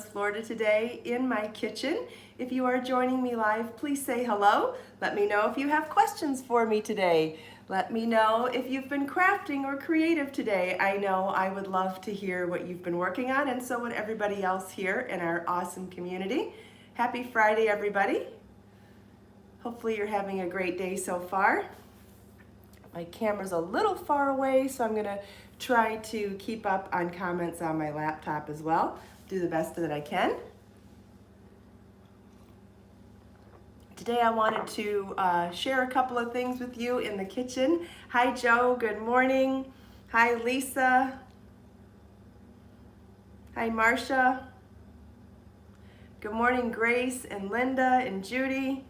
Florida today in my kitchen. If you are joining me live, please say hello. Let me know if you have questions for me today. Let me know if you've been crafting or creative today. I know I would love to hear what you've been working on, and so would everybody else here in our awesome community. Happy Friday, everybody. Hopefully you're having a great day so far. My camera's a little far away, so I'm gonna try to keep up on comments on my laptop as well. Do the best that I can. Today I wanted to share a couple of things with you in the kitchen. Hi Joe, good morning. Hi Lisa. Hi Marcia. Good morning Grace and Linda and Judy.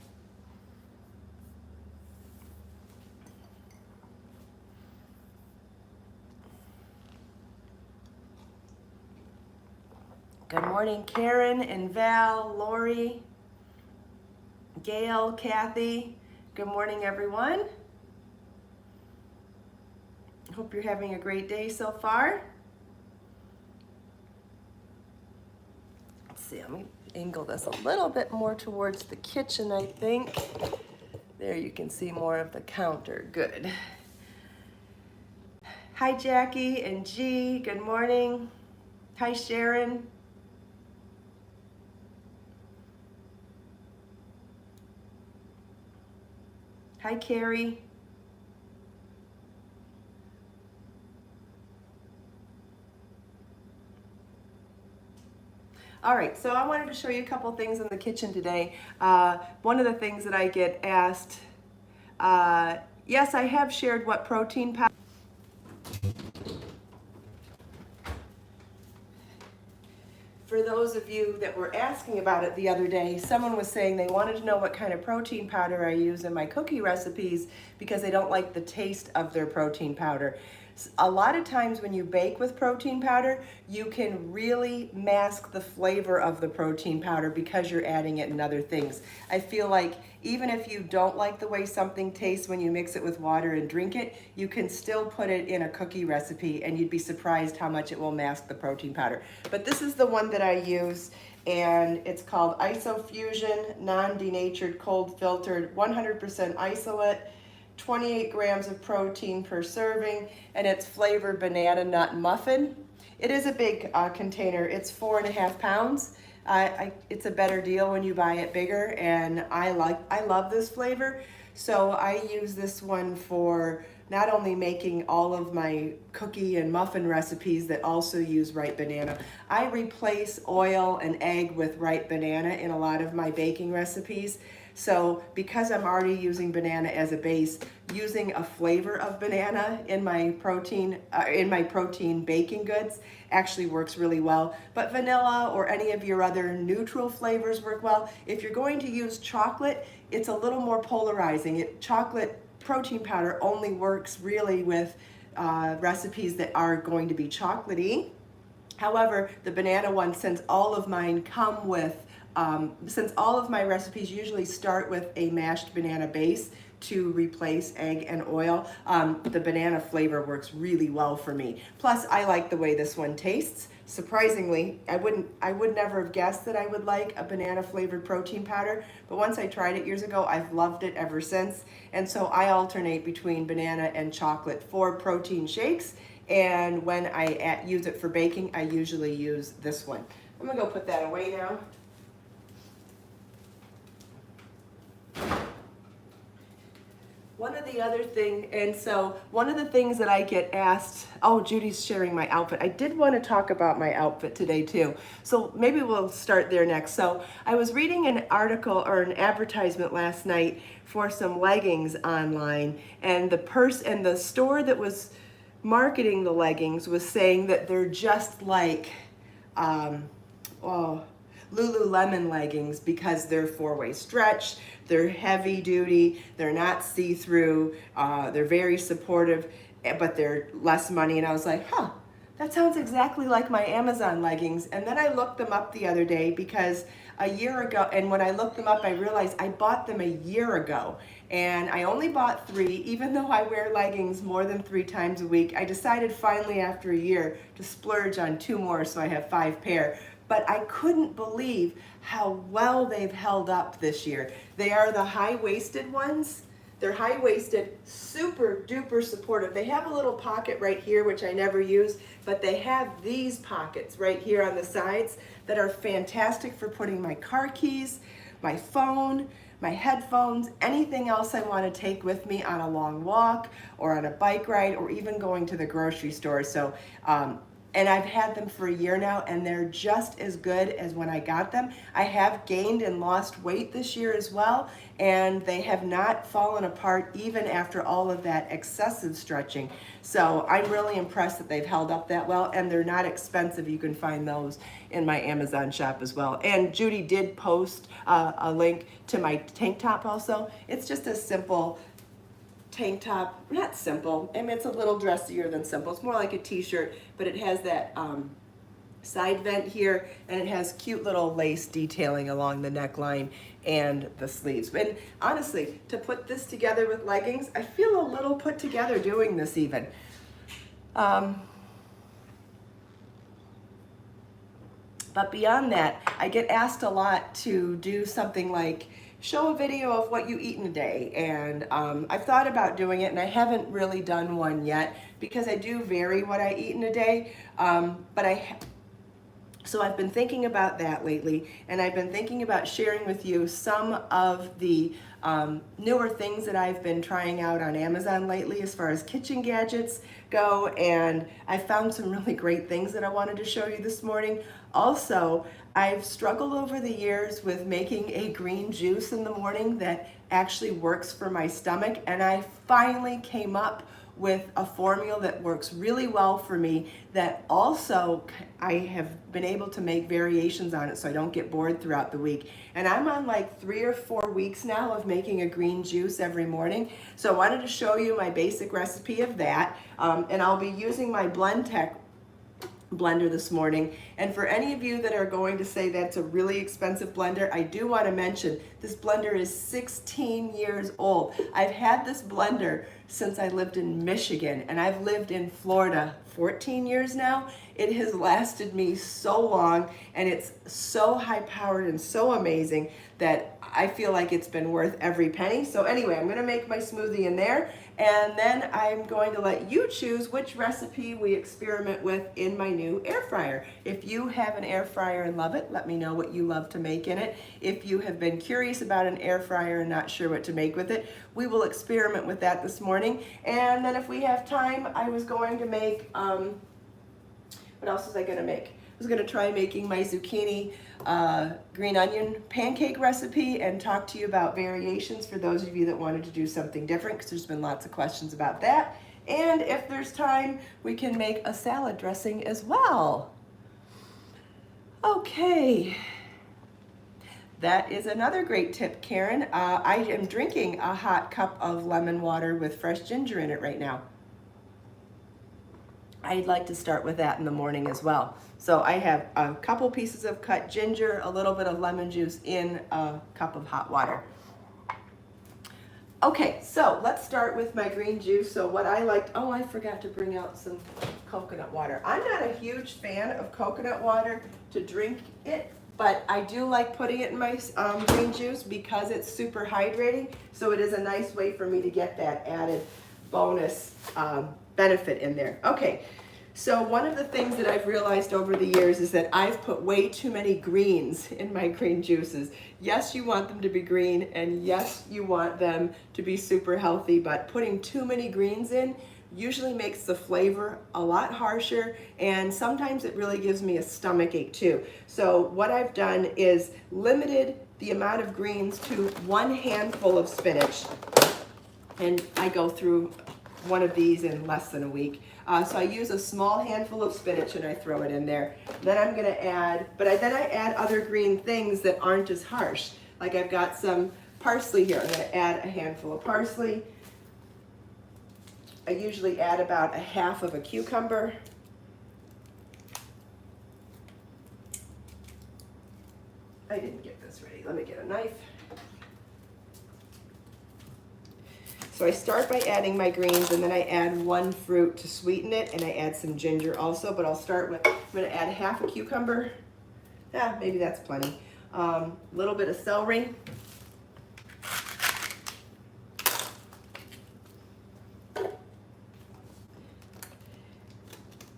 Good morning, Karen and Val, Lori, Gail, Kathy. Good morning, everyone. Hope you're having a great day so far. Let's see, let me angle this a little bit more towards the kitchen, I think. There you can see more of the counter. Good. Hi, Jackie and G. Good morning. Hi, Sharon. Hi, Carrie. All right, so I wanted to show you a couple things in the kitchen today. One of the things that I get asked, yes, I have shared what protein powder. For those of you that were asking about it the other day, someone was saying they wanted to know what kind of protein powder I use in my cookie recipes because they don't like the taste of their protein powder. A lot of times when you bake with protein powder, you can really mask the flavor of the protein powder because you're adding it in other things. I feel like even if you don't like the way something tastes when you mix it with water and drink it, you can still put it in a cookie recipe and you'd be surprised how much it will mask the protein powder. But this is the one that I use, and it's called Isofusion Non-Denatured Cold Filtered 100% isolate. 28 grams of protein per serving, and it's flavored banana nut muffin. It is a big container. It's 4.5 pounds. It's a better deal when you buy it bigger, and I love this flavor. So I use this one for not only making all of my cookie and muffin recipes that also use ripe banana. I replace oil and egg with ripe banana in a lot of my baking recipes. So because I'm already using banana as a base, using a flavor of banana in my protein baking goods actually works really well. But vanilla or any of your other neutral flavors work well. If you're going to use chocolate, it's a little more polarizing. Chocolate protein powder only works really with recipes that are going to be chocolatey. However, the banana one, since all of mine come with since all of my recipes usually start with a mashed banana base to replace egg and oil, the banana flavor works really well for me. Plus, I like the way this one tastes. Surprisingly, I would never have guessed that I would like a banana flavored protein powder, but once I tried it years ago, I've loved it ever since. And so I alternate between banana and chocolate for protein shakes, and when I use it for baking, I usually use this one. I'm gonna go put that away now. One of the things that I get asked, oh, Judy's sharing my outfit. I did want to talk about my outfit today too. So maybe we'll start there next. So I was reading an article or an advertisement last night for some leggings online, and the store that was marketing the leggings was saying that they're just like, Lululemon leggings because they're 4-way stretch, they're heavy duty, they're not see-through, they're very supportive, but they're less money. And I was like, that sounds exactly like my Amazon leggings. And then I looked them up the other day because a year ago, and when I looked them up, I realized I bought them a year ago. And I only bought 3, even though I wear leggings more than 3 times a week. I decided finally after a year to splurge on 2 more, so I have 5 pair. but I couldn't believe how well they've held up this year. They are the high-waisted ones. They're high-waisted, super duper supportive. They have a little pocket right here, which I never use, but they have these pockets right here on the sides that are fantastic for putting my car keys, my phone, my headphones, anything else I want to take with me on a long walk or on a bike ride or even going to the grocery store. So, and I've had them for a year now, and they're just as good as when I got them. I have gained and lost weight this year as well, and they have not fallen apart even after all of that excessive stretching. So I'm really impressed that they've held up that well, and they're not expensive. You can find those in my Amazon shop as well. And Judy did post a link to my tank top also. It's just a simple tank top, not simple, I mean it's a little dressier than simple. It's more like a t-shirt, but it has that side vent here, and it has cute little lace detailing along the neckline and the sleeves. And honestly, to put this together with leggings, I feel a little put together doing this even. But beyond that, I get asked a lot to do something like show a video of what you eat in a day, and I've thought about doing it, and I haven't really done one yet because I do vary what I eat in a day, so I've been thinking about that lately, and I've been thinking about sharing with you some of the newer things that I've been trying out on Amazon lately as far as kitchen gadgets go, and I found some really great things that I wanted to show you this morning. Also, I've struggled over the years with making a green juice in the morning that actually works for my stomach, and I finally came up with a formula that works really well for me that also I have been able to make variations on it so I don't get bored throughout the week. And I'm on like 3 or 4 weeks now of making a green juice every morning. So I wanted to show you my basic recipe of that, and I'll be using my Blendtec blender this morning. And for any of you that are going to say that's a really expensive blender, I do want to mention this blender is 16 years old. I've had this blender since I lived in Michigan, and I've lived in Florida 14 years now. It has lasted me so long, and it's so high powered and so amazing that I feel like it's been worth every penny. So anyway, I'm going to make my smoothie in there, and then I'm going to let you choose which recipe we experiment with in my new air fryer. If you have an air fryer and love it, let me know what you love to make in it. If you have been curious about an air fryer and not sure what to make with it, we will experiment with that this morning. And then if we have time, I was going to make, what else was I going to make? I was going to try making my zucchini green onion pancake recipe and talk to you about variations for those of you that wanted to do something different, because there's been lots of questions about that. And if there's time, we can make a salad dressing as well. Okay. That is another great tip, Karen. I am drinking a hot cup of lemon water with fresh ginger in it right now. I'd like to start with that in the morning as well. So I have a couple pieces of cut ginger, a little bit of lemon juice in a cup of hot water. Okay, so let's start with my green juice. So what I liked, oh, I forgot to bring out some coconut water. I'm not a huge fan of coconut water to drink it, but I do like putting it in my green juice because it's super hydrating. So it is a nice way for me to get that added bonus benefit in there. Okay, so one of the things that I've realized over the years is that I've put way too many greens in my green juices. Yes, you want them to be green, and yes, you want them to be super healthy, but putting too many greens in usually makes the flavor a lot harsher, and sometimes it really gives me a stomach ache too. So what I've done is limited the amount of greens to 1 handful of spinach, and I go through one of these in less than a week. So I use a small handful of spinach and I throw it in there. Then I'm gonna add, then I add other green things that aren't as harsh. Like I've got some parsley here. I'm gonna add a handful of parsley. I usually add about 1/2 of a cucumber. I didn't get this ready. Let me get a knife. So I start by adding my greens, and then I add 1 fruit to sweeten it, and I add some ginger also, but I'll start with, I'm gonna add 1/2 a cucumber, Yeah, maybe that's plenty. Little bit of celery.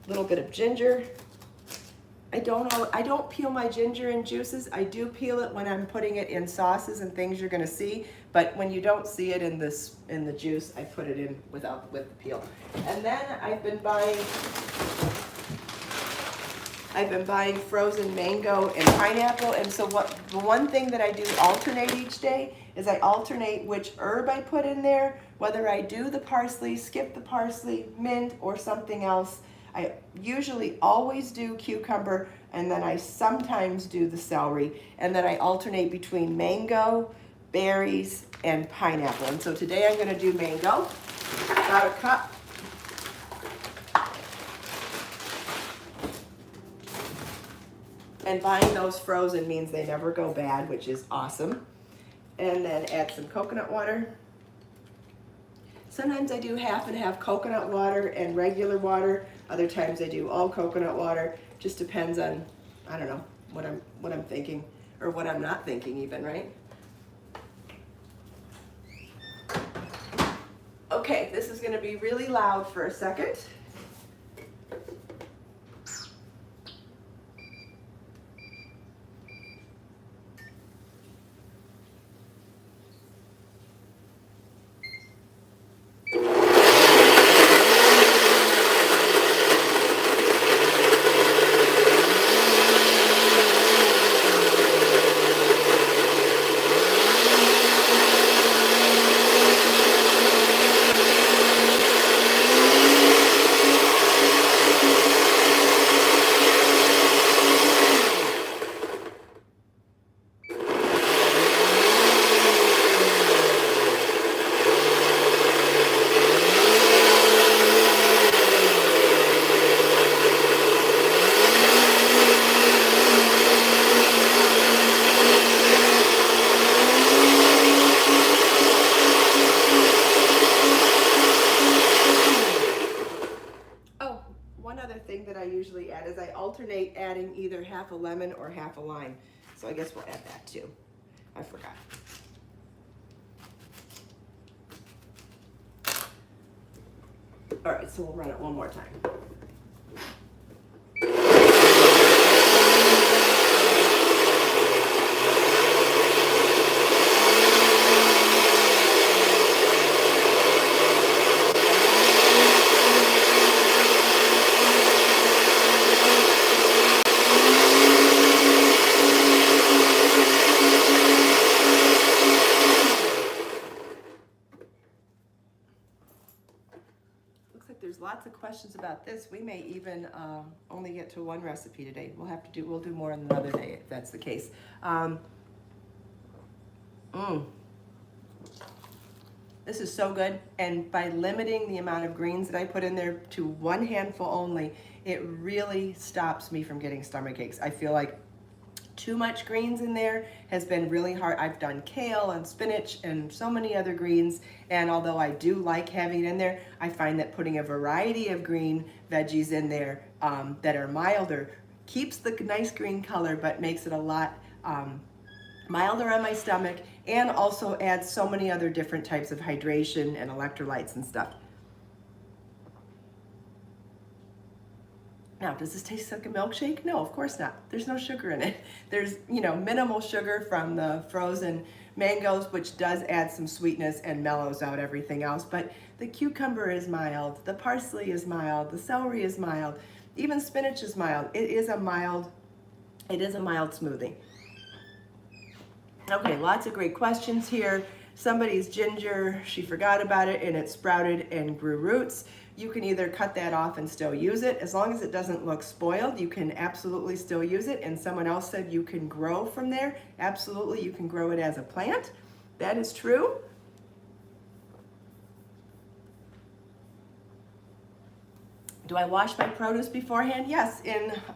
Little bit of ginger. I don't peel my ginger in juices. I do peel it when I'm putting it in sauces and things you're gonna see, but when you don't see it in the juice, I put it in with the peel. And then I've been buying frozen mango and pineapple, and so the one thing that I do alternate each day is I alternate which herb I put in there, whether I do the parsley, skip the parsley, mint, or something else. I usually always do cucumber, and then I sometimes do the celery, and then I alternate between mango, berries, and pineapple. And so today I'm gonna do mango, about a cup. And buying those frozen means they never go bad, which is awesome. And then add some coconut water. Sometimes I do half and half coconut water and regular water. Other times I do all coconut water. Just depends on, I don't know, what I'm thinking, or what I'm not thinking even, right? Okay, this is gonna be really loud for a second. Usually add is I alternate adding either half a lemon or half a lime. So I guess we'll add that too. I forgot. All right, so we'll run it one more time. Lots of questions about this. We may even only get to one recipe today. We'll do more on another day if that's the case. This is so good, and by limiting the amount of greens that I put in there to one handful only, it really stops me from getting stomach aches. I feel like too much greens in there has been really hard. I've done kale and spinach and so many other greens, and although I do like having it in there, I find that putting a variety of green veggies in there that are milder keeps the nice green color, but makes it a lot milder on my stomach, and also adds so many other different types of hydration and electrolytes and stuff. Now, does this taste like a milkshake? No, of course not. There's no sugar in it. There's, minimal sugar from the frozen mangoes, which does add some sweetness and mellows out everything else. But the cucumber is mild, the parsley is mild, the celery is mild, even spinach is mild. It is a mild smoothie. Okay, lots of great questions here. Somebody's ginger, she forgot about it and it sprouted and grew roots. You can either cut that off and still use it. As long as it doesn't look spoiled, you can absolutely still use it. And someone else said you can grow from there. Absolutely, you can grow it as a plant. That is true. Do I wash my produce beforehand? Yes,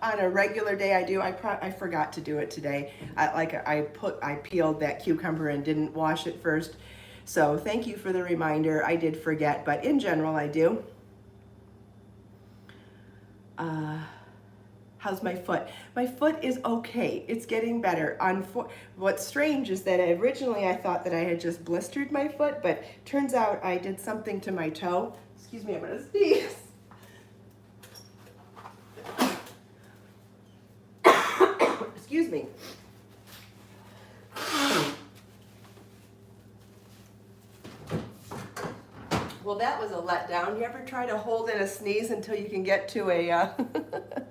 on a regular day I do. I forgot to do it today. I peeled that cucumber and didn't wash it first. So thank you for the reminder. I did forget, but in general I do. How's my foot? My foot is okay. It's getting better. What's strange is that originally I thought that I had just blistered my foot, but turns out I did something to my toe. Excuse me, I'm gonna sneeze. Excuse me. Well, that was a letdown. You ever try to hold in a sneeze until you can get to a,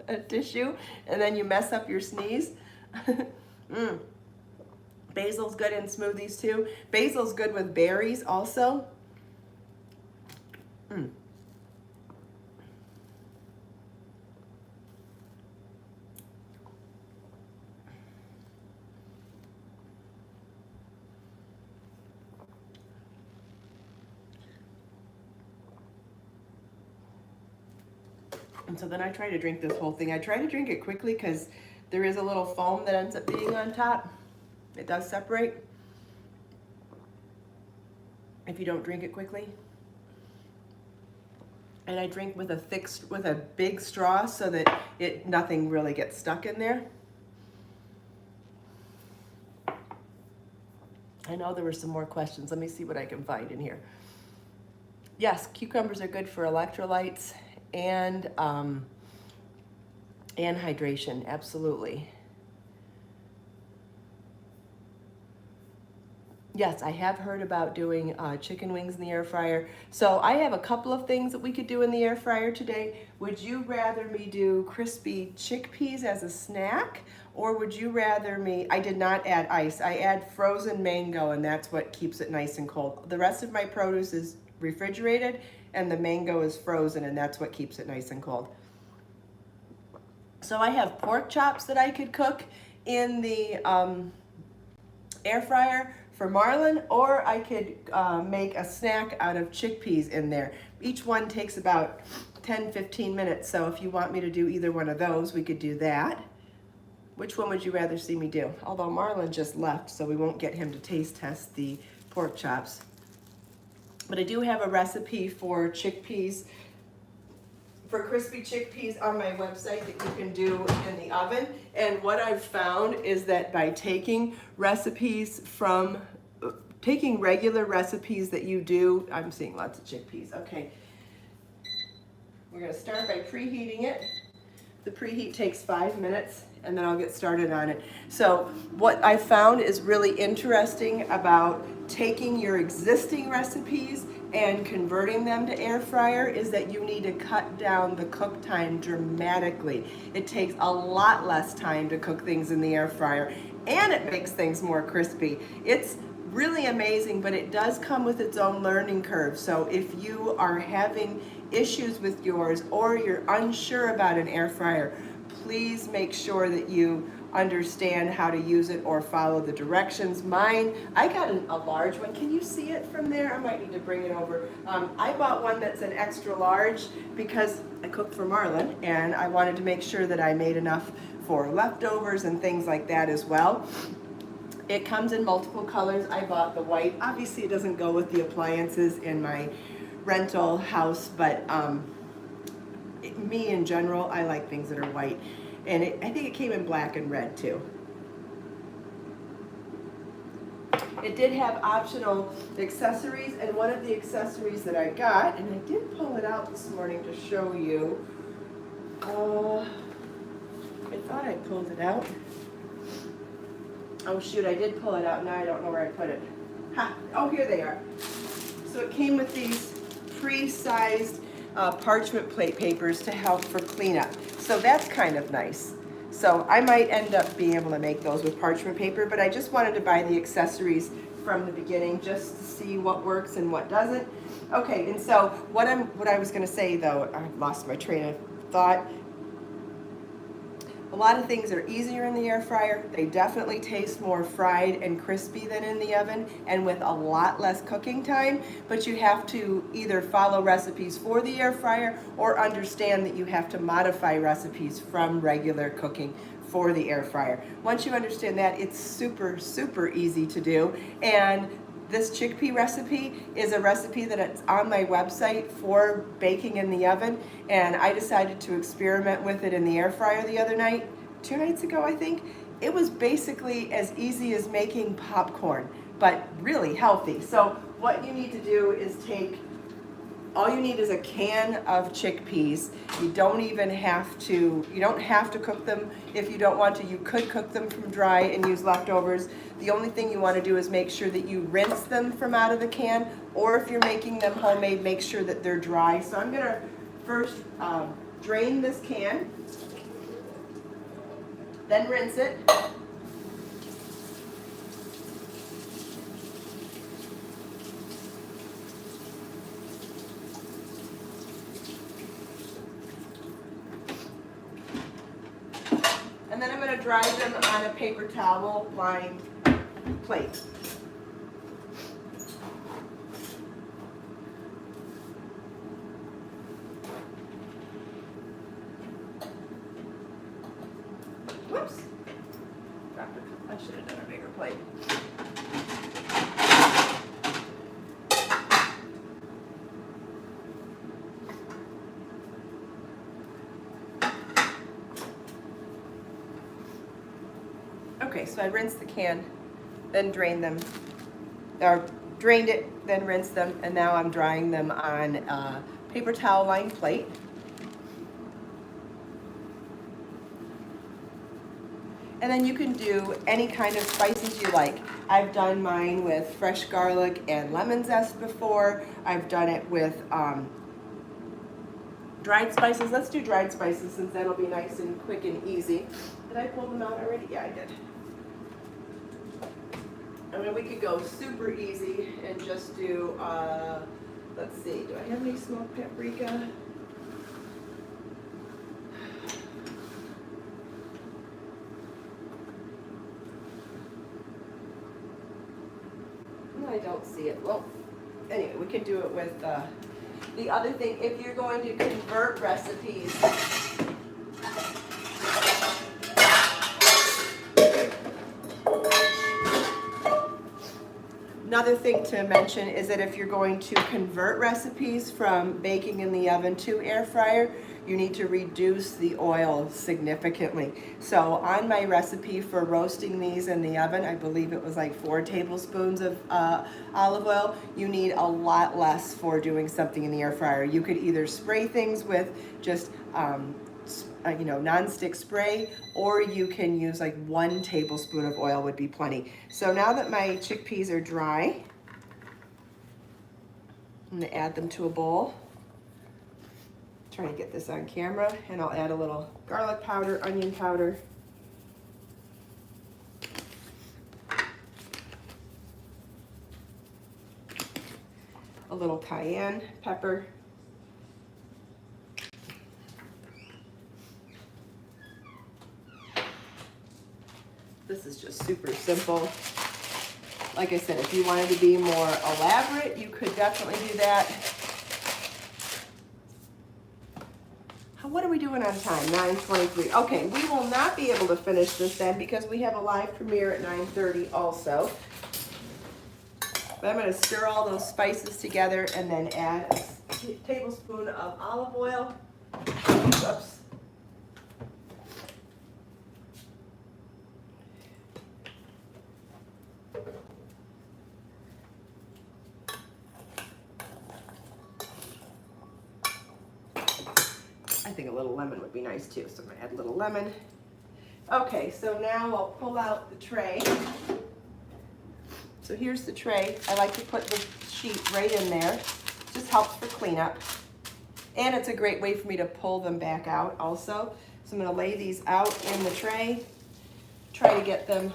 a tissue and then you mess up your sneeze? Basil's good in smoothies too. Basil's good with berries also. And so then I try to drink this whole thing. I try to drink it quickly because there is a little foam that ends up being on top. It does separate if you don't drink it quickly. And I drink with a big straw so that nothing really gets stuck in there. I know there were some more questions. Let me see what I can find in here. Yes, cucumbers are good for electrolytes and hydration, absolutely. Yes, I have heard about doing chicken wings in the air fryer. So I have a couple of things that we could do in the air fryer today. Would you rather me do crispy chickpeas as a snack? Or would you rather me, I did not add ice, I add frozen mango and that's what keeps it nice and cold. The rest of my produce is refrigerated and the mango is frozen and that's what keeps it nice and cold. So I have pork chops that I could cook in the air fryer for Marlon, or I could make a snack out of chickpeas in there. Each one takes about 10-15 minutes, so if you want me to do either one of those, we could do that. Which one would you rather see me do? Although Marlon just left, so we won't get him to taste test the pork chops. But I do have a recipe for chickpeas, for crispy chickpeas on my website that you can do in the oven. And what I've found is that by taking regular recipes that you do, I'm seeing lots of chickpeas, okay. We're gonna start by preheating it. The preheat takes 5 minutes and then I'll get started on it. So what I found is really interesting about taking your existing recipes and converting them to air fryer is that you need to cut down the cook time dramatically. It takes a lot less time to cook things in the air fryer and it makes things more crispy. It's really amazing, but it does come with its own learning curve. So if you are having issues with yours or you're unsure about an air fryer, please make sure that you understand how to use it or follow the directions. Mine, I got a large one. Can you see it from there? I might need to bring it over. I bought one that's an extra large because I cooked for Marlon and I wanted to make sure that I made enough for leftovers and things like that as well. It comes in multiple colors. I bought the white. Obviously it doesn't go with the appliances in my rental house, but me in general, I like things that are white. And I think it came in black and red too. It did have optional accessories, and one of the accessories that I got, and I did pull it out this morning to show you. I thought I pulled it out. Oh shoot, I did pull it out. Now I don't know where I put it. Ha! Oh, here they are. So it came with these pre-sized parchment plate papers to help for cleanup. So that's kind of nice. So I might end up being able to make those with parchment paper, but I just wanted to buy the accessories from the beginning just to see what works and what doesn't. Okay, and so what I was gonna say though, I lost my train of thought. A lot of things are easier in the air fryer. They definitely taste more fried and crispy than in the oven and with a lot less cooking time, but you have to either follow recipes for the air fryer or understand that you have to modify recipes from regular cooking for the air fryer. Once you understand that, it's super, super easy to do. And This chickpea recipe is a recipe that it's on my website for baking in the oven, and I decided to experiment with it in the air fryer the other night, 2 nights ago I think. It was basically as easy as making popcorn, but really healthy. So what you need to do is all you need is a can of chickpeas. You don't have to cook them if you don't want to. You could cook them from dry and use leftovers. The only thing you want to do is make sure that you rinse them from out of the can, or if you're making them homemade, make sure that they're dry. So I'm gonna first drain this can, then rinse it. And then I'm going to dry them on a paper towel lined plate. Whoops. I should have done a bigger plate. Okay, so I rinsed the can, then drained them, or drained it, then rinsed them, and now I'm drying them on a paper towel lined plate. And then you can do any kind of spices you like. I've done mine with fresh garlic and lemon zest before. I've done it with dried spices. Let's do dried spices since that'll be nice and quick and easy. Did I pull them out already? Yeah, I did. I mean, we could go super easy and just do, let's see, do I have any smoked paprika? No, I don't see it. Well, anyway, we could do it with the other thing. If you're going to convert recipes, another thing to mention is that if you're going to convert recipes from baking in the oven to air fryer, you need to reduce the oil significantly. So on my recipe for roasting these in the oven, I believe it was like 4 tablespoons of olive oil. You need a lot less for doing something in the air fryer. You could either spray things with just non-stick spray, or you can use like 1 tablespoon of oil would be plenty. So now that my chickpeas are dry, I'm gonna add them to a bowl. Try to get this on camera, and I'll add a little garlic powder, onion powder, a little cayenne pepper, this is just super simple. Like I said, if you wanted to be more elaborate, you could definitely do that. What are we doing on time? 9:23. Okay, we will not be able to finish this then because we have a live premiere at 9:30 also. But I'm going to stir all those spices together and then add a tablespoon of olive oil. Oops. I think a little lemon would be nice too, so I'm gonna add a little lemon. Okay, so now I'll pull out the tray. So here's the tray. I like to put the sheet right in there. Just helps for cleanup. And it's a great way for me to pull them back out also. So I'm gonna lay these out in the tray. Try to get them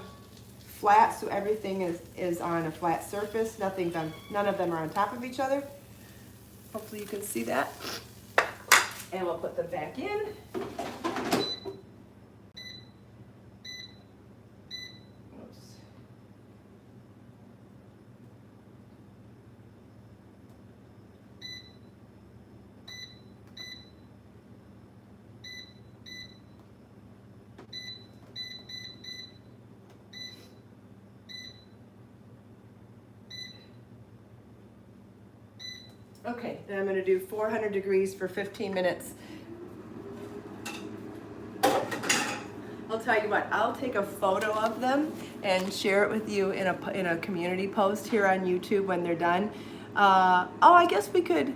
flat so everything is on a flat surface. None of them are on top of each other. Hopefully you can see that. And we'll put them back in. Oops. Okay, then I'm gonna do 400 degrees for 15 minutes. I'll tell you what, I'll take a photo of them and share it with you in a community post here on YouTube when they're done. I guess we could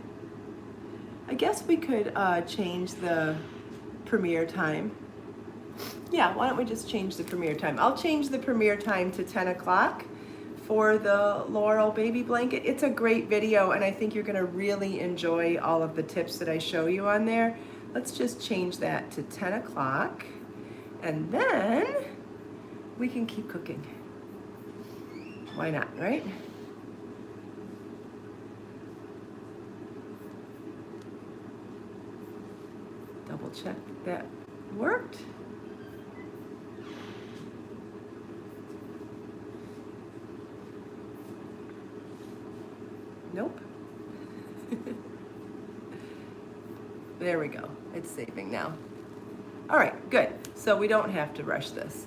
change the premiere time. Yeah, why don't we just change the premiere time? I'll change the premiere time to 10 o'clock for the Laurel baby blanket. It's a great video, and I think you're gonna really enjoy all of the tips that I show you on there. Let's just change that to 10 o'clock, and then we can keep cooking. Why not, right? Double check that worked. Nope. There we go. It's saving now. All right, good. So we don't have to rush this.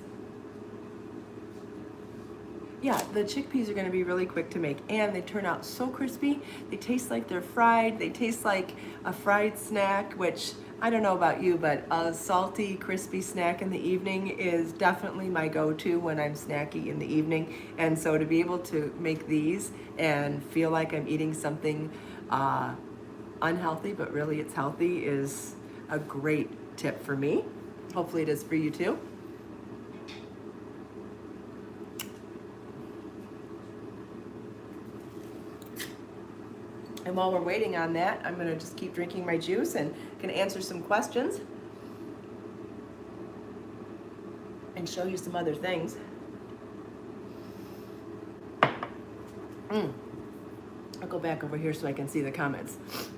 Yeah, the chickpeas are going to be really quick to make, and they turn out so crispy. They taste like they're fried. They taste like a fried snack, which I don't know about you, but a salty, crispy snack in the evening is definitely my go-to when I'm snacky in the evening. And so to be able to make these and feel like I'm eating something unhealthy, but really it's healthy, is a great tip for me. Hopefully it is for you too. And while we're waiting on that, I'm gonna just keep drinking my juice and can answer some questions and show you some other things. I'll go back over here so I can see the comments.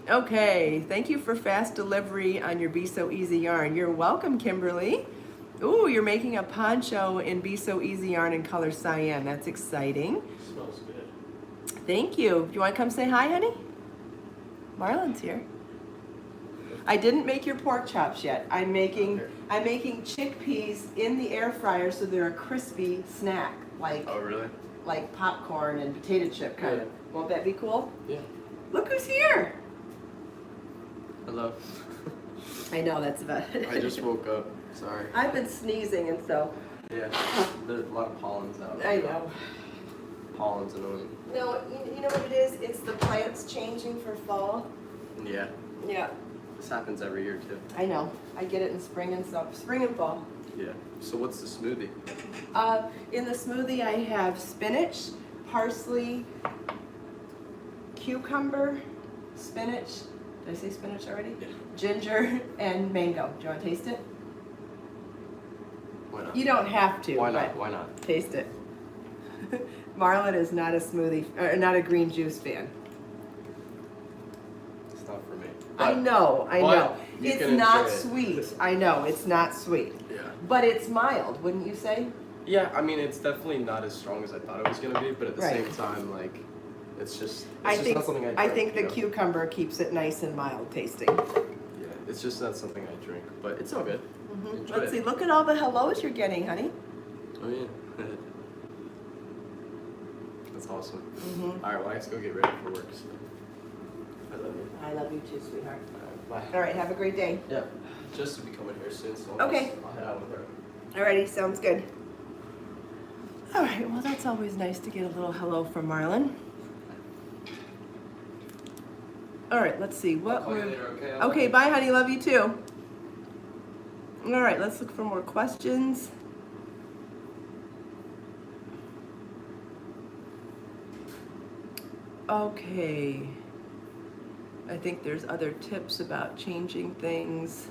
Okay, thank you for fast delivery on your Be So Easy yarn. You're welcome, Kimberly. Ooh, you're making a poncho in Be So Easy yarn in color cyan. That's exciting. Smells good. Thank you. Do you want to come say hi, honey? Marlon's here. I didn't make your pork chops yet. I'm making chickpeas in the air fryer so they're a crispy snack, like Oh, really? like popcorn and potato chip kind of. Won't that be cool? Yeah. Look who's here. Hello. I know, that's about it. I just woke up. Sorry. I've been sneezing, and so. Yeah. There's a lot of pollens out. I know. Pollen's annoying. No, you know what it is? It's the plants changing for fall. Yeah. Yeah. This happens every year too. I know. I get it in spring and fall. Yeah. So what's the smoothie? In the smoothie, I have spinach, parsley, cucumber, spinach. Did I say spinach already? Yeah. Ginger and mango. Do you want to taste it? Why not? You don't have to. Why not? but Why not? Taste it. Marlon is not a smoothie, or not a green juice fan. It's not for me. I know. you It's can not enjoy it. sweet. I know, it's not sweet. Yeah. But it's mild, wouldn't you say? Yeah, I mean, it's definitely not as strong as I thought it was gonna be, but at the Right. same time, like, it's just I think not something I drink. the you know? cucumber keeps it nice and mild tasting. Yeah, it's just not something I drink, but it's all good. Enjoy Let's it. see, look at all the hellos you're getting, honey. Oh yeah. That's awesome. Mm-hmm. All right, well, I have to go get ready for work. So. I love you. I love you too, sweetheart. All right, bye. All right, have a great day. Yeah, just to be coming here soon, so Okay. I'll head out with her. Alrighty, sounds good. All right, well, that's always nice to get a little hello from Marlon. All right, let's see what I'll call you we're. later, okay? Okay, bye, honey. Love you too. All right, let's look for more questions. Okay. I think there's other tips about changing things.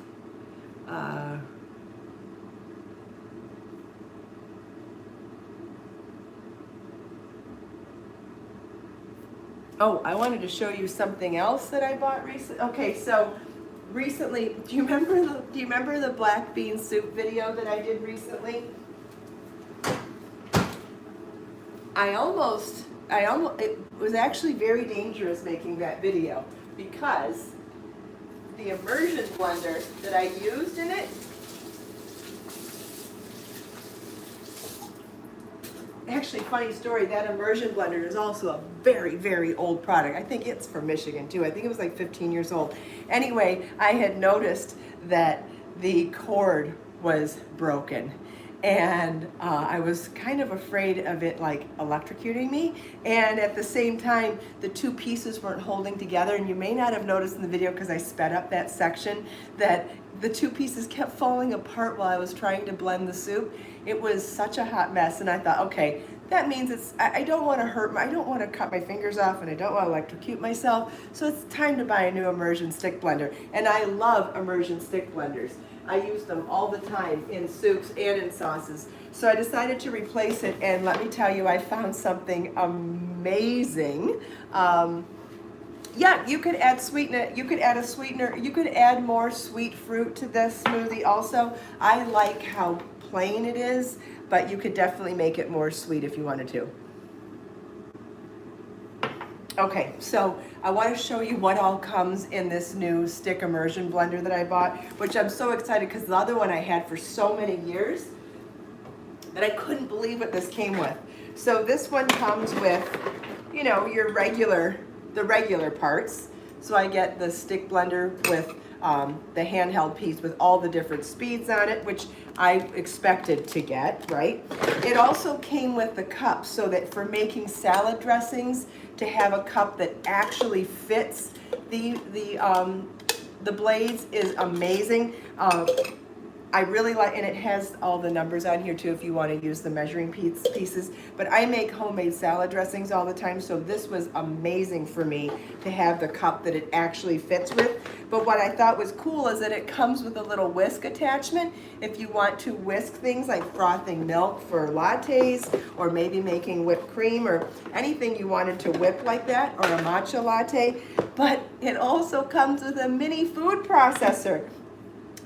Oh, I wanted to show you something else that I bought recently. Okay, so recently, do you remember the black bean soup video that I did recently? It was actually very dangerous making that video because the immersion blender that I used in it actually, funny story, that immersion blender is also a very, very old product. I think it's from Michigan too. I think it was like 15 years old. Anyway, I had noticed that the cord was broken. And I was kind of afraid of it like electrocuting me. And at the same time, the two pieces weren't holding together. And you may not have noticed in the video because I sped up that section that the two pieces kept falling apart while I was trying to blend the soup. It was such a hot mess. And I thought, okay, that means I don't want to I don't want to cut my fingers off, and I don't want to electrocute myself. So it's time to buy a new immersion stick blender. And I love immersion stick blenders. I use them all the time in soups and in sauces. So I decided to replace it, and let me tell you, I found something amazing. Yeah, you could add sweetener, you could add a sweetener, you could add more sweet fruit to this smoothie also. I like how plain it is, but you could definitely make it more sweet if you wanted to. Okay, so I want to show you what all comes in this new stick immersion blender that I bought, which I'm so excited because the other one I had for so many years that I couldn't believe what this came with. So this one comes with, you know, the regular parts. So I get the stick blender with the handheld piece with all the different speeds on it, which I expected to get, right? It also came with the cup so that for making salad dressings, to have a cup that actually fits the blades is amazing. I really like, and it has all the numbers on here too if you want to use the measuring pieces, but I make homemade salad dressings all the time, so this was amazing for me to have the cup that it actually fits with. But what I thought was cool is that it comes with a little whisk attachment if you want to whisk things like frothing milk for lattes, or maybe making whipped cream or anything you wanted to whip like that, or a matcha latte. But it also comes with a mini food processor.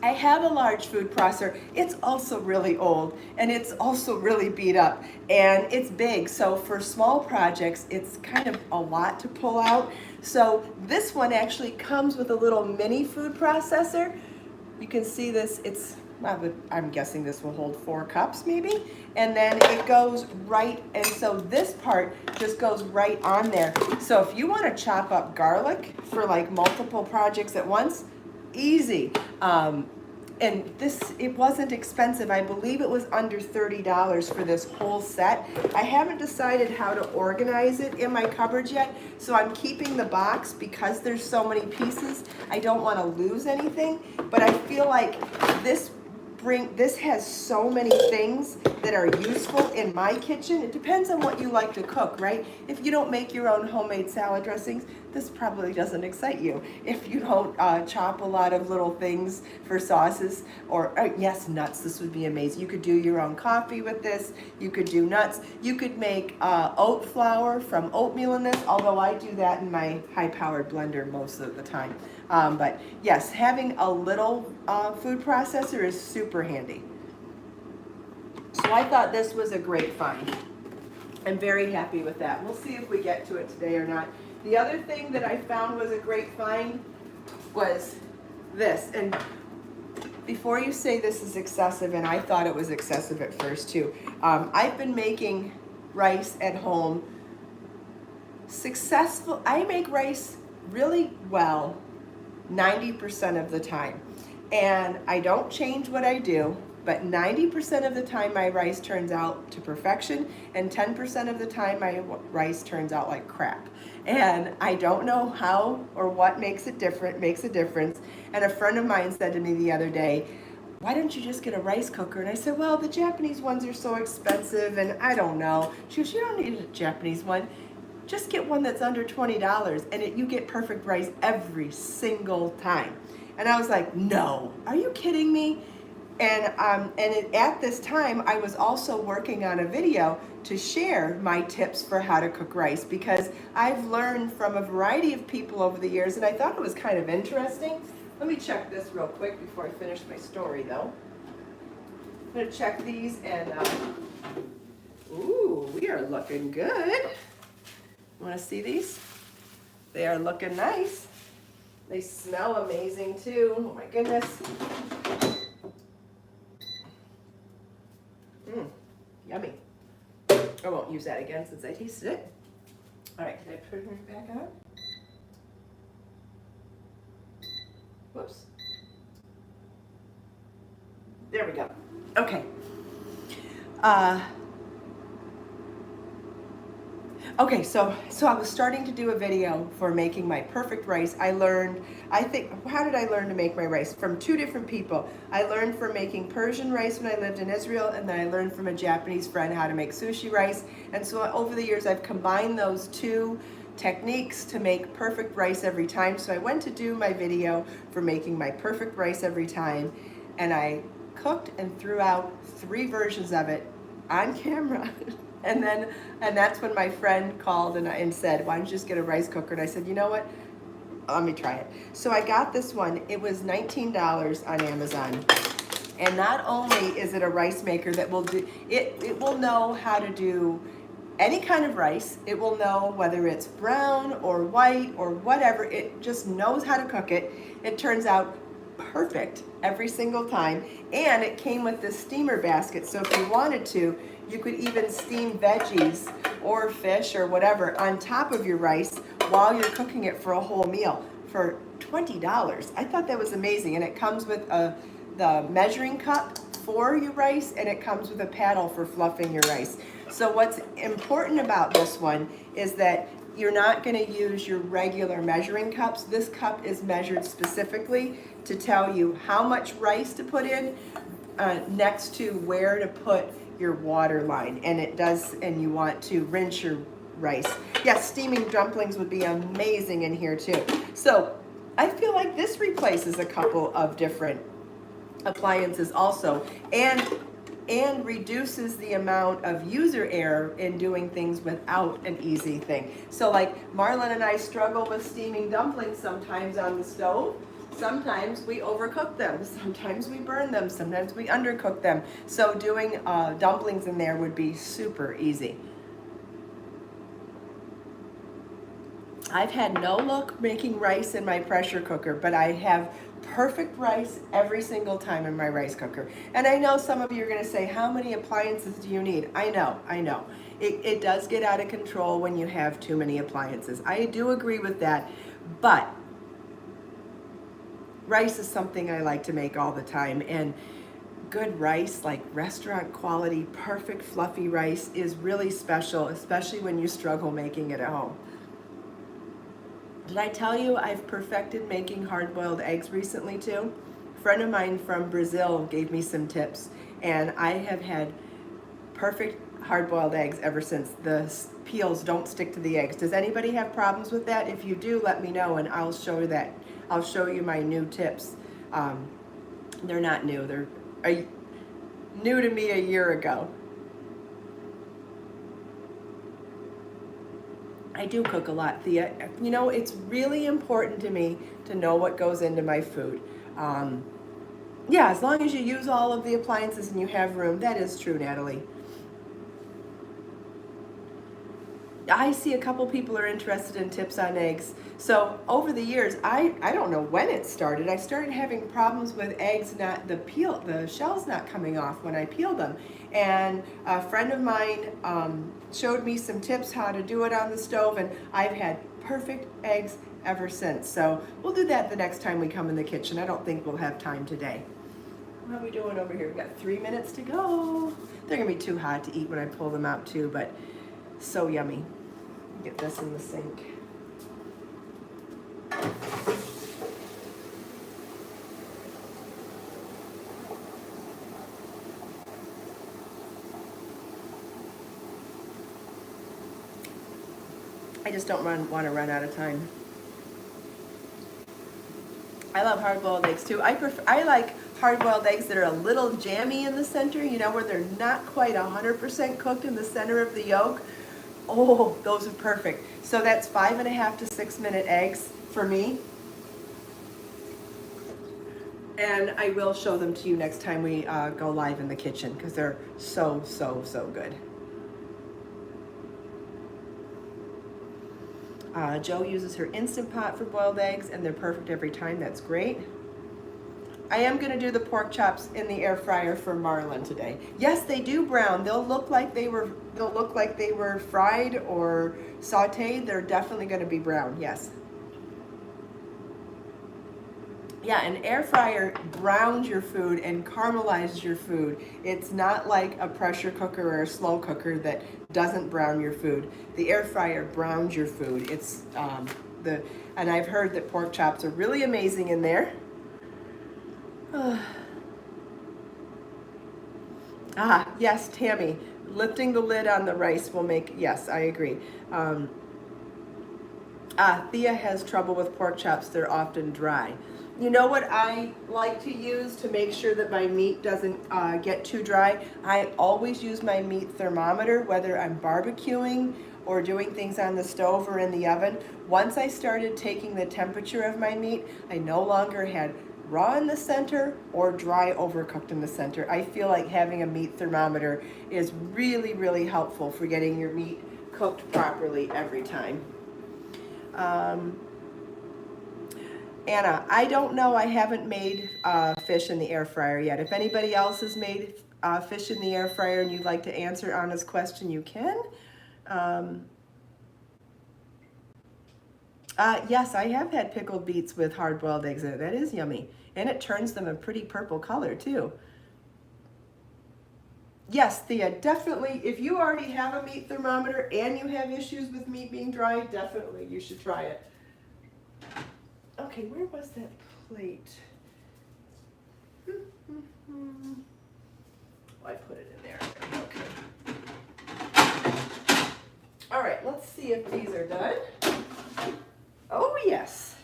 I have a large food processor. It's also really old, and it's also really beat up, and it's big. So for small projects, it's kind of a lot to pull out. So this one actually comes with a little mini food processor. You can see this, I'm guessing this will hold 4 cups maybe. And then it goes right, and so this part just goes right on there. So if you want to chop up garlic for like multiple projects at once, easy. And it wasn't expensive. I believe it was under $30 for this whole set. I haven't decided how to organize it in my cupboards yet, so I'm keeping the box because there's so many pieces. I don't want to lose anything, but I feel like this has so many things that are useful in my kitchen. It depends on what you like to cook, right? If you don't make your own homemade salad dressings, this probably doesn't excite you. If you don't chop a lot of little things for sauces, or yes, nuts, this would be amazing. You could do your own coffee with this. You could do nuts. You could make oat flour from oatmeal in this, although I do that in my high-powered blender most of the time. But yes, having a little food processor is super handy. So I thought this was a great find. I'm very happy with that. We'll see if we get to it today or not. The other thing that I found was a great find was this. And before you say this is excessive, and I thought it was excessive at first too, I've been making rice at home successful. I make rice really well 90% of the time. And I don't change what I do, but 90% of the time my rice turns out to perfection, and 10% of the time my rice turns out like crap. And I don't know how or what makes a difference. And a friend of mine said to me the other day, why don't you just get a rice cooker? And I said, well, the Japanese ones are so expensive, and I don't know. She goes, you don't need a Japanese one. Just get one that's under $20, and you get perfect rice every single time. And I was like, no, are you kidding me? And at this time, I was also working on a video to share my tips for how to cook rice, because I've learned from a variety of people over the years, and I thought it was kind of interesting. Let me check this real quick before I finish my story, though. I'm gonna check these, and ooh, we are looking good. Want to see these? They are looking nice. They smell amazing too. Oh my goodness. Yummy. I won't use that again since I tasted it. All right, can I put it back on? Whoops. There we go. Okay. Okay, so I was starting to do a video for making my perfect rice. How did I learn to make my rice? From two different people. I learned from making Persian rice when I lived in Israel, and then I learned from a Japanese friend how to make sushi rice. And so over the years, I've combined those two techniques to make perfect rice every time. So I went to do my video for making my perfect rice every time, and I cooked and threw out 3 versions of it on camera. And that's when my friend called and said, why don't you just get a rice cooker? And I said, you know what? Let me try it. So I got this one. It was $19 on Amazon. And not only is it a rice maker that will do, it will know how to do any kind of rice. It will know whether it's brown or white or whatever. It just knows how to cook it. It turns out perfect every single time. And it came with this steamer basket. So if you wanted to, you could even steam veggies or fish or whatever on top of your rice while you're cooking it for a whole meal for $20. I thought that was amazing. And it comes with the measuring cup for your rice, and it comes with a paddle for fluffing your rice. So what's important about this one is that you're not going to use your regular measuring cups. This cup is measured specifically to tell you how much rice to put in next to where to put your water line, and it does, and you want to rinse your rice. Yes, steaming dumplings would be amazing in here too. So I feel like this replaces a couple of different appliances also, and reduces the amount of user error in doing things without an easy thing. So like Marlon and I struggle with steaming dumplings sometimes on the stove. Sometimes we overcook them, sometimes we burn them, sometimes we undercook them. So doing dumplings in there would be super easy. I've had no luck making rice in my pressure cooker, but I have perfect rice every single time in my rice cooker. And I know some of you are going to say, how many appliances do you need? I know. It does get out of control when you have too many appliances. I do agree with that, but rice is something I like to make all the time, and good rice, like restaurant quality, perfect fluffy rice, is really special, especially when you struggle making it at home. Did I tell you I've perfected making hard-boiled eggs recently too? A friend of mine from Brazil gave me some tips, and I have had perfect hard-boiled eggs ever since. The peels don't stick to the eggs. Does anybody have problems with that? If you do, let me know, and I'll show you that. I'll show you my new tips. They're not new. They're new to me a year ago. I do cook a lot, Thea. You know, it's really important to me to know what goes into my food. Yeah, as long as you use all of the appliances and you have room. That is true, Natalie. I see a couple people are interested in tips on eggs. So over the years, I don't know when it started. I started having problems with eggs, the shells not coming off when I peeled them. And a friend of mine showed me some tips how to do it on the stove, and I've had perfect eggs ever since. So we'll do that the next time we come in the kitchen. I don't think we'll have time today. How are we doing over here? We've got 3 minutes to go. They're gonna be too hot to eat when I pull them out too, but so yummy. Get this in the sink. I just don't want to run out of time. I love hard-boiled eggs too. I like hard-boiled eggs that are a little jammy in the center, you know, where they're not quite 100% cooked in the center of the yolk. Oh, those are perfect. So that's 5.5 to 6 minute eggs for me. And I will show them to you next time we go live in the kitchen, because they're so good. Joe uses her Instant Pot for boiled eggs, and they're perfect every time. That's great. I am gonna do the pork chops in the air fryer for Marlon today. Yes, they do brown. They'll look like they were fried or sauteed. They're definitely gonna be brown, yes. Yeah, an air fryer browns your food and caramelizes your food. It's not like a pressure cooker or a slow cooker that doesn't brown your food. The air fryer browns your food. It's and I've heard that pork chops are really amazing in there. Yes, Tammy, lifting the lid on the rice will make, yes, I agree. Thea has trouble with pork chops. They're often dry. You know what I like to use to make sure that my meat doesn't get too dry? I always use my meat thermometer, whether I'm barbecuing or doing things on the stove or in the oven. Once I started taking the temperature of my meat, I no longer had raw in the center or dry overcooked in the center. I feel like having a meat thermometer is really, really helpful for getting your meat cooked properly every time. Anna, I don't know. I haven't made fish in the air fryer yet. If anybody else has made fish in the air fryer and you'd like to answer Anna's question, you can. Yes, I have had pickled beets with hard-boiled eggs in it. That is yummy. And it turns them a pretty purple color, too. Yes, Thea, definitely. If you already have a meat thermometer and you have issues with meat being dry, definitely you should try it. Okay, where was that plate? I put it in there. Okay. All right, let's see if these are done. Oh, yes.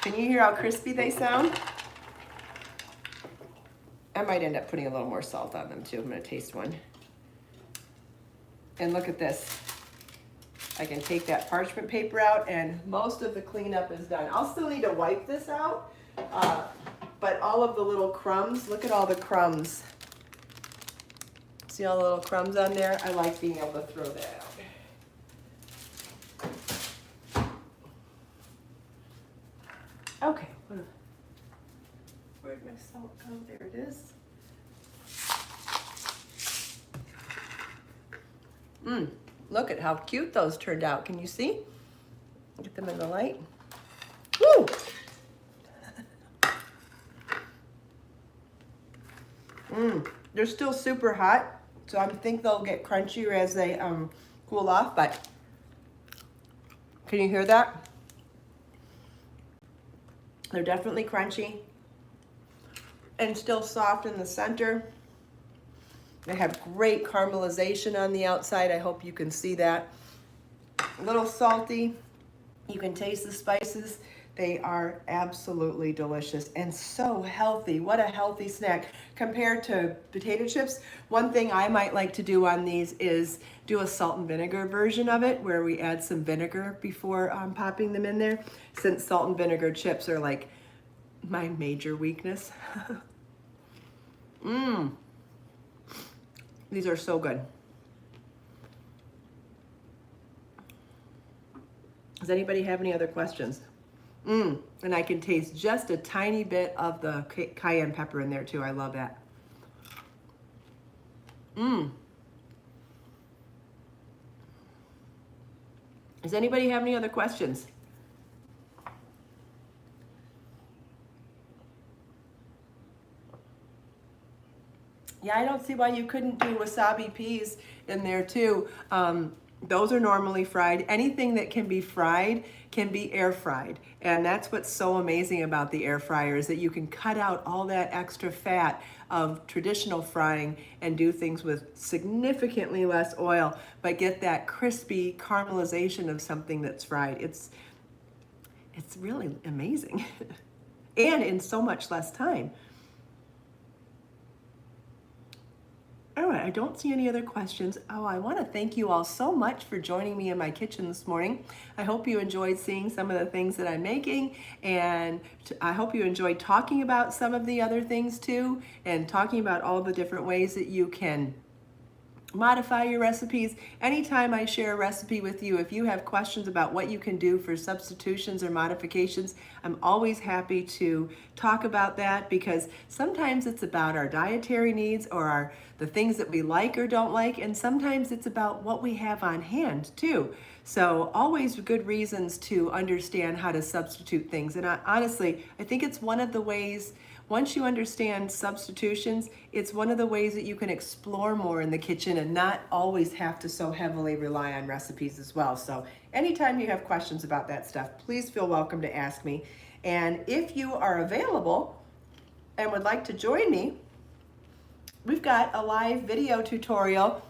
Can you hear how crispy they sound? I might end up putting a little more salt on them too. I'm gonna taste one. And look at this. I can take that parchment paper out and most of the cleanup is done. I'll still need to wipe this out, but all of the little crumbs, look at all the crumbs. See all the little crumbs on there? I like being able to throw that out. Okay, where'd my salt go? There it is. Look at how cute those turned out. Can you see? Get them in the light. Woo! They're still super hot, so I think they'll get crunchier as they cool off, but can you hear that? They're definitely crunchy and still soft in the center. They have great caramelization on the outside. I hope you can see that. A little salty. You can taste the spices. They are absolutely delicious and so healthy. What a healthy snack compared to potato chips. One thing I might like to do on these is do a salt and vinegar version of it where we add some vinegar before popping them in there, since salt and vinegar chips are like my major weakness. These are so good. Does anybody have any other questions? And I can taste just a tiny bit of the cayenne pepper in there too. I love that. Does anybody have any other questions? Yeah, I don't see why you couldn't do wasabi peas in there too. Those are normally fried. Anything that can be fried can be air fried. And that's what's so amazing about the air fryer is that you can cut out all that extra fat of traditional frying and do things with significantly less oil, but get that crispy caramelization of something that's fried. It's really amazing. And in so much less time. All right, I don't see any other questions. Oh, I want to thank you all so much for joining me in my kitchen this morning. I hope you enjoyed seeing some of the things that I'm making, and I hope you enjoyed talking about some of the other things too, and talking about all the different ways that you can modify your recipes. Anytime I share a recipe with you, if you have questions about what you can do for substitutions or modifications, I'm always happy to talk about that, because sometimes it's about our dietary needs or the things that we like or don't like, and sometimes it's about what we have on hand too. So always good reasons to understand how to substitute things. And honestly, I think it's one of the ways, once you understand substitutions, it's one of the ways that you can explore more in the kitchen and not always have to so heavily rely on recipes as well. So anytime you have questions about that stuff, please feel welcome to ask me. And if you are available and would like to join me, we've got a live video tutorial,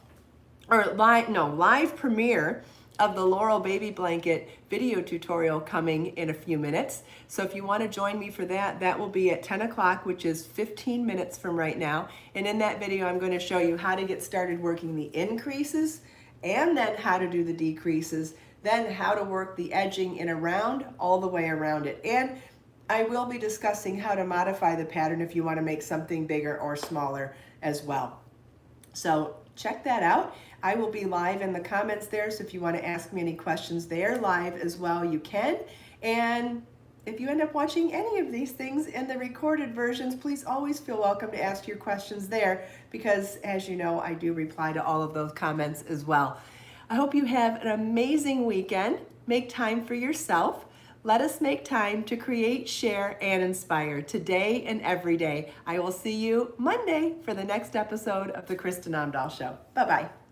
or live premiere of the Laurel baby blanket video tutorial coming in a few minutes. So if you want to join me for that, that will be at 10 o'clock, which is 15 minutes from right now. And in that video, I'm going to show you how to get started working the increases, and then how to do the decreases, then how to work the edging in around, all the way around it. And I will be discussing how to modify the pattern if you want to make something bigger or smaller as well. So check that out. I will be live in the comments there, so if you want to ask me any questions there live as well, you can. And if you end up watching any of these things in the recorded versions, please always feel welcome to ask your questions there, because as you know, I do reply to all of those comments as well. I hope you have an amazing weekend. Make time for yourself. Let us make time to create, share, and inspire today and every day. I will see you Monday for the next episode of the Kristin Omdahl Show. Bye-bye.